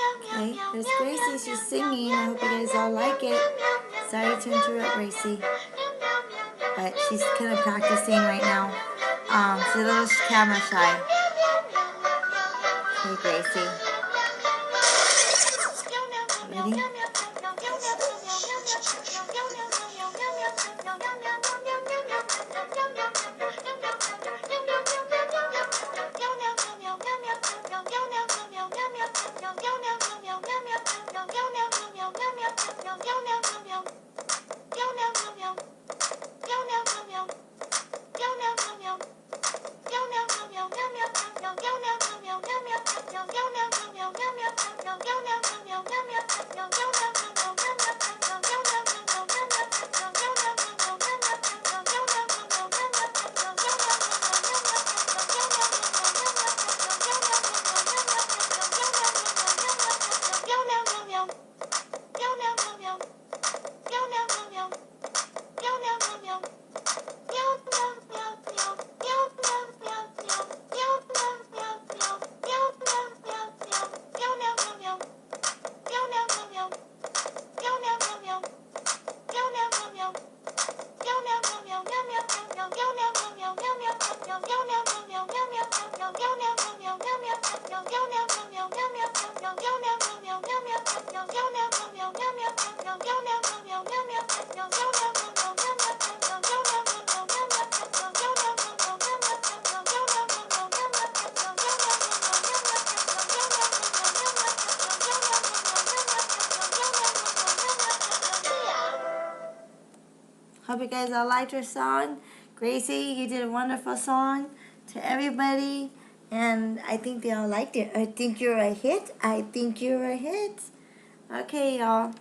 Okay, there's Gracie. She's singing. I hope you guys all like it. Sorry to interrupt, Gracie. But she's kind of practicing right now. She's a little camera shy. Hey, Gracie. Ready? Hope you guys all liked your song. Gracie, you did a wonderful song to everybody. And I think they all liked it. I think you're a hit. I think you're a hit. Okay, y'all.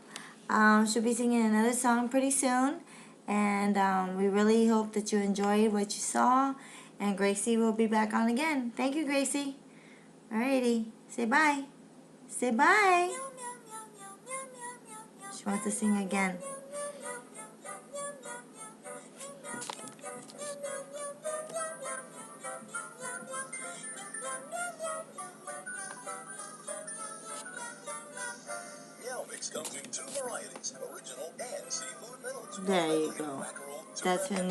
She'll be singing another song pretty soon. And we really hope that you enjoyed what you saw. And Gracie will be back on again. Thank you, Gracie. Alrighty. Say bye. Say bye. She wants to sing again. Comes in 2 varieties, original and seafood noodles. There you go. That's her new